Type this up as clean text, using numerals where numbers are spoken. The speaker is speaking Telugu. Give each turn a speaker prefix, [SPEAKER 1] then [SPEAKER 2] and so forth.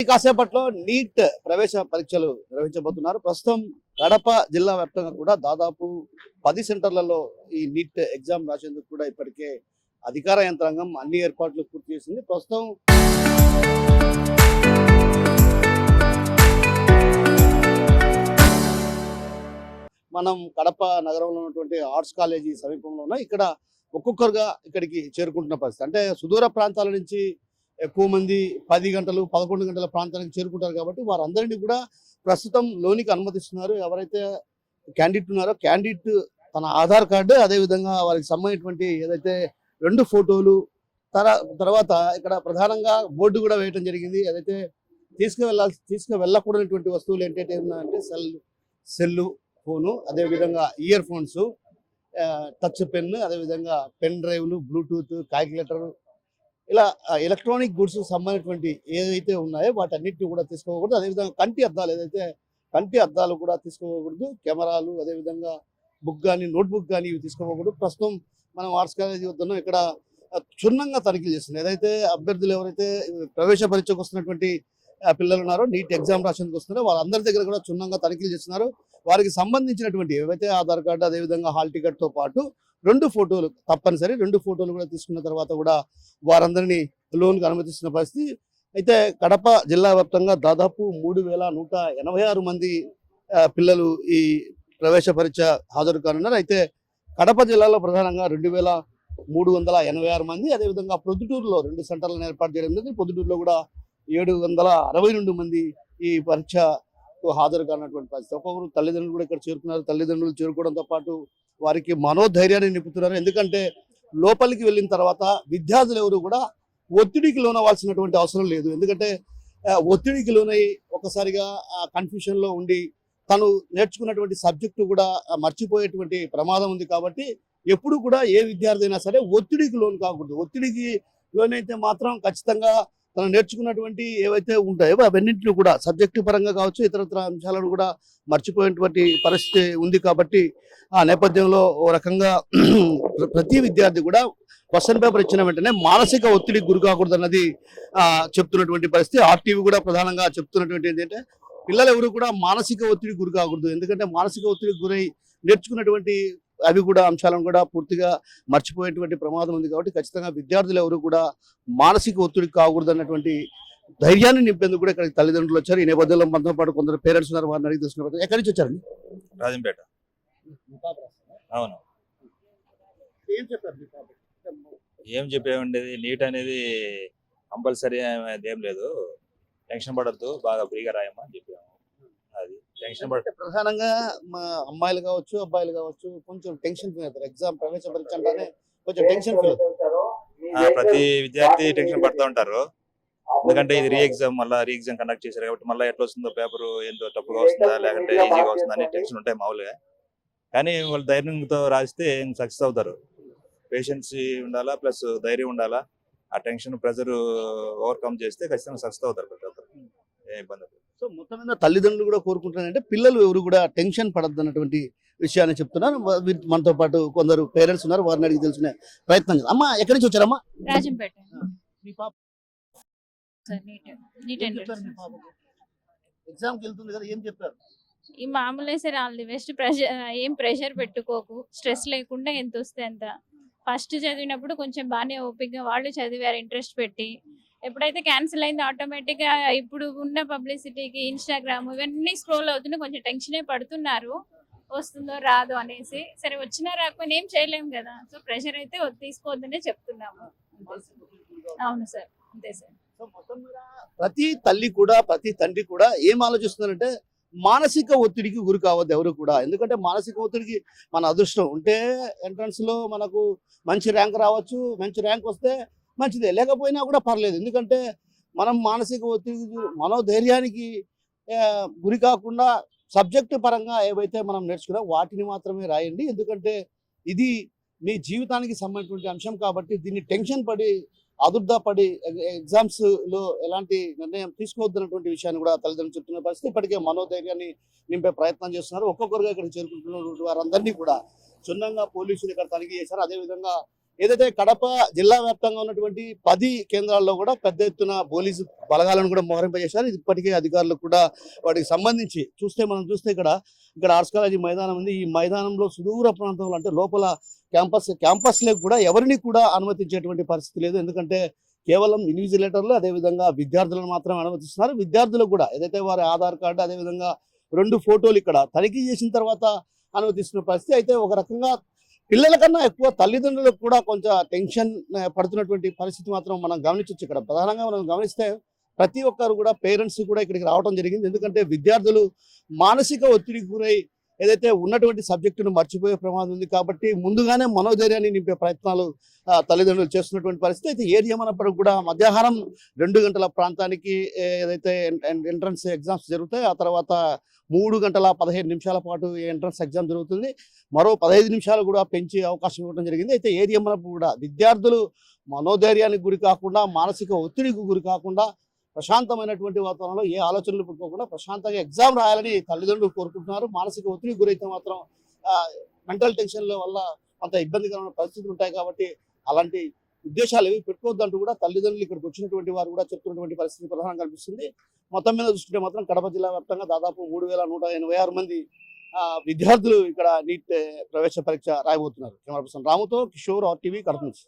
[SPEAKER 1] కాసేపట్లో నీట్ ప్రవేశ పరీక్షలు నిర్వహించబోతున్నారు. ప్రస్తుతం కడప జిల్లా వ్యాప్తంగా కూడా దాదాపు 10 సెంటర్లలో ఈ నీట్ ఎగ్జామ్ రాసేందుకు కూడా ఇప్పటికే అధికార యంత్రాంగం అన్ని ఏర్పాట్లు పూర్తి చేసింది. ప్రస్తుతం మనం కడప నగరంలో ఉన్నటువంటి ఆర్ట్స్ కాలేజీ సమీపంలో ఉన్న ఇక్కడ ఒక్కొక్కరుగా ఇక్కడికి చేరుకుంటున్న పరిస్థితి. అంటే సుదూర ప్రాంతాల నుంచి ఎక్కువ మంది 10 గంటలు 11 గంటల ప్రాంతానికి చేరుకుంటారు కాబట్టి వారందరినీ కూడా ప్రస్తుతం లోనికి అనుమతిస్తున్నారు. ఎవరైతే క్యాండిడేట్ ఉన్నారో క్యాండిడేట్ తన ఆధార్ కార్డు, అదేవిధంగా వారికి సంబంధించినటువంటి ఏదైతే 2 ఫోటోలు, తర్వాత ఇక్కడ ప్రధానంగా బోర్డు కూడా వేయడం జరిగింది. ఏదైతే తీసుకువెళ్ళకూడనటువంటి వస్తువులు ఏంటంటే ఉన్నాయంటే సెల్లు ఫోను, అదేవిధంగా ఇయర్ ఫోన్స్, టచ్ పెన్, అదేవిధంగా పెన్ డ్రైవ్లు, బ్లూటూత్, క్యాల్కులేటర్, ఇలా ఎలక్ట్రానిక్ గుడ్స్ సంబంధించినటువంటి ఏదైతే ఉన్నాయో వాటన్నిటిని కూడా తీసుకోకూడదు. అదేవిధంగా కంటి అద్దాలు కూడా తీసుకోకూడదు. కెమెరాలు, అదేవిధంగా బుక్ కానీ నోట్బుక్ కానీ ఇవి తీసుకోకూడదు. ప్రస్తుతం మనం ఆర్ట్స్ కాలేజీ వద్ద ఇక్కడ క్షుణ్ణంగా తనిఖీలు చేస్తున్నాయి. ఏదైతే అభ్యర్థులు ఎవరైతే ప్రవేశ పరీక్షకు వస్తున్నటువంటి పిల్లలు ఉన్నారో, నీట్ ఎగ్జామ్ రాసేందుకు వస్తున్నారో వాళ్ళందరి దగ్గర కూడా క్షుణ్ణంగా తనిఖీలు చేస్తున్నారు. వారికి సంబంధించినటువంటి ఏవైతే ఆధార్ కార్డు, అదేవిధంగా హాల్ టికెట్తో పాటు 2 ఫోటోలు తప్పనిసరి 2 ఫోటోలు కూడా తీసుకున్న తర్వాత కూడా వారందరినీ లోన్కి అనుమతిస్తున్న పరిస్థితి. అయితే కడప జిల్లా వ్యాప్తంగా దాదాపు 3186 మంది పిల్లలు ఈ ప్రవేశ పరీక్ష హాజరు కానున్నారు. అయితే కడప జిల్లాలో ప్రధానంగా 2386 మంది, అదేవిధంగా ప్రొద్దుటూరులో 2 సెంటర్లను ఏర్పాటు చేయడం జరిగింది. ప్రొద్దుటూరులో కూడా 762 మంది ఈ పరీక్షకు హాజరు కానటువంటి పరిస్థితి. ఒక్కొక్కరు తల్లిదండ్రులు కూడా ఇక్కడ చేరుకున్నారు. తల్లిదండ్రులు చేరుకోవడంతో పాటు వారికి మనోధైర్యాన్ని నింపుతున్నారు. ఎందుకంటే లోపలికి వెళ్ళిన తర్వాత విద్యార్థులు ఎవరు కూడా ఒత్తిడికి లోనవ్వాల్సినటువంటి అవసరం లేదు. ఎందుకంటే ఒత్తిడికి లోనై ఒకసారిగా కన్ఫ్యూషన్లో ఉండి తను నేర్చుకున్నటువంటి సబ్జెక్టు కూడా మర్చిపోయేటువంటి ప్రమాదం ఉంది. కాబట్టి ఎప్పుడు కూడా ఏ విద్యార్థి అయినా సరే ఒత్తిడికి లోను కాకూడదు. ఒత్తిడికి లోనైతే మాత్రం ఖచ్చితంగా తను నేర్చుకున్నటువంటి ఏవైతే ఉంటాయో అవన్నింటినీ కూడా సబ్జెక్టు పరంగా కావచ్చు, ఇతరత్ర అంశాలను కూడా మర్చిపోయేటువంటి పరిస్థితి ఉంది. కాబట్టి ఆ నేపథ్యంలో ఓ రకంగా ప్రతి విద్యార్థి కూడా క్వశ్చన్ పేపర్ ఇచ్చిన వెంటనే మానసిక ఒత్తిడికి గురి కాకూడదు అన్నది చెప్తున్నటువంటి పరిస్థితి. ఆర్టీవీ కూడా ప్రధానంగా చెప్తున్నటువంటి ఏంటంటే పిల్లలు ఎవరు కూడా మానసిక ఒత్తిడికి గురి కాకూడదు. ఎందుకంటే మానసిక ఒత్తిడికి గురై నేర్చుకున్నటువంటి అవి కూడా అంశాలను కూడా పూర్తిగా మర్చిపోయేటువంటి ప్రమాదం ఉంది. కాబట్టి ఖచ్చితంగా విద్యార్థులు ఎవరు కూడా మానసిక ఒత్తిడికి కాకూడదు అన్నటువంటి ధైర్యాన్ని నింపేందుకు కూడా ఇక్కడ తల్లిదండ్రులు వచ్చారు. ఈ నేపథ్యంలో మనతో పాటు కొందరు పేరెంట్స్ ఉన్నారు. వారిని అడిగి తెలుసుకున్నారు. ఎక్కడి నుంచి వచ్చారండి?
[SPEAKER 2] రాజంపేట. అవును. ఏం చెప్పేమండేది, నీట్ అనేది కంపల్సరీ ఏం లేదు, టెన్షన్ పడద్దు, బాగా ఫ్రీగా రాయమ్మా అని చెప్పాము. అది టెన్షన్ పడ
[SPEAKER 1] ప్రధానంగా మా అమ్మాయిలు కావచ్చు, అబ్బాయిలు కావచ్చు కొంచెం టెన్షన్ ఫీల్ అవుతారు. ఎగ్జామ్ ప్రవేశ పరీక్ష అంటేనే కొంచెం టెన్షన్ ఫీల్ అవుతారు.
[SPEAKER 2] ప్రతి విద్యార్థి టెన్షన్ పడుతూ ఉంటారు. ఎందుకంటే ఇది రీ ఎగ్జామ్ కండక్ట్ చేశారు కాబట్టి మళ్ళీ ఎట్లా వస్తుందో, పేపర్ ఏందో తప్పుగా వస్తుందా లేకంటే ఈజీగా వస్తుందా అని టెన్షన్ ఉంటాయి మామూలుగా. కానీ వాళ్ళు ధైర్యంతో రాస్తే సక్సెస్ అవుతారు. పేషెన్స్ ఉండాలా, ప్లస్ ధైర్యం ఉండాలా. ఆ టెన్షన్ ప్రెజర్ ఓవర్కమ్ చేస్తే ఖచ్చితంగా సక్సెస్ అవుతారు ప్రతి ఒక్కరు. ఏ ఇబ్బంది.
[SPEAKER 1] సో మొత్తం మీద తల్లిదండ్రులు కూడా కోరుకుంటున్నారంటే పిల్లలు ఎవరు కూడా టెన్షన్ పడద్దు అన్నటువంటి విషయాన్ని చెప్తున్నారు. మనతో పాటు కొందరు పేరెంట్స్ ఉన్నారు. వారిని అడిగి తెలుసుకునే ప్రయత్నం చేద్దాం. అమ్మా, ఎక్కడి నుంచి వచ్చారమ్మా?
[SPEAKER 3] రాజంపేట.
[SPEAKER 1] మీ పాప ఎగ్జామ్కి వెళ్తుంది కదా, ఏం చెప్పారు?
[SPEAKER 3] ఈ మామూలే సార్, ఆల్ ది బెస్ట్. ఏం ప్రెషర్ పెట్టుకోకు, స్ట్రెస్ లేకుండా ఎంత వస్తే అంత. ఫస్ట్ చదివినప్పుడు కొంచెం బాగానే ఓపికగా వాళ్ళు చదివారు ఇంట్రెస్ట్ పెట్టి. ఎప్పుడైతే క్యాన్సిల్ అయింది ఆటోమేటిక్గా ఇప్పుడు ఉన్న పబ్లిసిటీకి ఇన్స్టాగ్రామ్ ఇవన్నీ స్క్రోల్ అవుతున్నాయి. కొంచెం టెన్షనే పడుతున్నారు వస్తుందో రాదో అనేసి. సరే వచ్చినా రాకపోయినా ఏం చేయలేము కదా. సో ప్రెషర్ అయితే తీసుకోవద్దనే చెప్తున్నాము. అవును సార్, అంతే సార్.
[SPEAKER 1] సో మొత్తం మీద ప్రతి తల్లి కూడా ప్రతి తండ్రి కూడా ఏం ఆలోచిస్తున్నారంటే మానసిక ఒత్తిడికి గురి కావద్దు ఎవరు కూడా. ఎందుకంటే మానసిక ఒత్తిడికి మన అదృష్టం ఉంటే ఎంట్రన్స్ లో మనకు మంచి ర్యాంక్ రావచ్చు, మంచి ర్యాంక్ వస్తే మంచిదే, లేకపోయినా కూడా పర్లేదు. ఎందుకంటే మనం మానసిక ఒత్తిడి మనోధైర్యానికి గురి కాకుండా సబ్జెక్టు పరంగా ఏవైతే మనం నేర్చుకున్నాం వాటిని మాత్రమే రాయండి. ఎందుకంటే ఇది మీ జీవితానికి సంబంధించిన అంశం కాబట్టి దీన్ని టెన్షన్ పడి ఆదుర్దాపడి ఎగ్జామ్స్ లో ఎలాంటి నిర్ణయం తీసుకోవద్దన్నటువంటి విషయాన్ని కూడా తల్లిదండ్రులు చెప్తున్న పరిస్థితి. ఇప్పటికే మనోధైర్యాన్ని నింపే ప్రయత్నం చేస్తున్నారు. ఒక్కొక్కరుగా ఇక్కడ చేరుకుంటున్న వారందరినీ కూడా క్షుణ్ణంగా పోలీసులు ఇక్కడ తనిఖీ చేశారు. అదేవిధంగా ఏదైతే కడప జిల్లా వ్యాప్తంగా ఉన్నటువంటి 10 కేంద్రాల్లో కూడా పెద్ద ఎత్తున పోలీసు బలగాలను కూడా మోహరింపజేశారు. ఇది ఇప్పటికే అధికారులు కూడా వాటికి సంబంధించి మనం చూస్తే ఇక్కడ ఆర్ట్స్ కాలేజీ మైదానం ఉంది. ఈ మైదానంలో సుదూర ప్రాంతంలో అంటే లోపల క్యాంపస్లో కూడా ఎవరిని కూడా అనుమతించేటువంటి పరిస్థితి లేదు. ఎందుకంటే కేవలం ఇన్విజిలేటర్లు అదేవిధంగా విద్యార్థులను మాత్రమే అనుమతిస్తున్నారు. విద్యార్థులకు కూడా ఏదైతే వారి ఆధార్ కార్డు అదేవిధంగా 2 ఫోటోలు ఇక్కడ తనిఖీ చేసిన తర్వాత అనుమతిస్తున్న పరిస్థితి. అయితే ఒక రకంగా పిల్లల కన్నా ఎక్కువ తల్లిదండ్రులకు కూడా కొంచెం టెన్షన్ పడుతున్నటువంటి పరిస్థితి మాత్రం మనం గమనించవచ్చు. ఇక్కడ ప్రధానంగా మనం గమనిస్తే ప్రతి ఒక్కరు కూడా పేరెంట్స్ కూడా ఇక్కడికి రావడం జరిగింది. ఎందుకంటే విద్యార్థులు మానసిక ఒత్తిడికి గురై ఏదైతే ఉన్నటువంటి సబ్జెక్టును మర్చిపోయే ప్రమాదం ఉంది కాబట్టి ముందుగానే మనోధైర్యాన్ని నింపే ప్రయత్నాలు తల్లిదండ్రులు చేస్తున్నటువంటి పరిస్థితి. అయితే ఏది ఏమన్నప్పటికీ కూడా మధ్యాహ్నం 2 గంటల ప్రాంతానికి ఏదైతే ఎంట్రన్స్ ఎగ్జామ్స్ జరుగుతాయి, ఆ తర్వాత 3 గంటల 15 నిమిషాల పాటు ఎంట్రన్స్ ఎగ్జామ్ జరుగుతుంది. మరో 15 నిమిషాలు కూడా పెంచి అవకాశం ఇవ్వడం జరిగింది. అయితే ఏది ఏమన్నప్పుడు కూడా విద్యార్థులు మనోధైర్యానికి గురి కాకుండా మానసిక ఒత్తిడికి గురి కాకుండా ప్రశాంతమైనటువంటి వాతావరణంలో ఏ ఆలోచనలు పెట్టుకోకుండా ప్రశాంతంగా ఎగ్జామ్ రాయాలని తల్లిదండ్రులు కోరుకుంటున్నారు. మానసిక ఒత్తిడికి గురైతే మాత్రం మెంటల్ టెన్షన్ల వల్ల కొంత ఇబ్బందికరమైన పరిస్థితులు ఉంటాయి కాబట్టి అలాంటి ఉద్దేశాలు ఏవి పెట్టుకోవద్దంటూ కూడా తల్లిదండ్రులు ఇక్కడికి వచ్చినటువంటి వారు కూడా చెప్తున్నటువంటి పరిస్థితి ప్రధానంగా కనిపిస్తుంది. మొత్తం మీద చూసుకుంటే మాత్రం కడప జిల్లా వ్యాప్తంగా దాదాపు 3186 మంది విద్యార్థులు ఇక్కడ నీట్ ప్రవేశ పరీక్ష రాయబోతున్నారు. కెమెరా పర్సన్ రాముతో కిషోర్ RTV కడప నుంచి.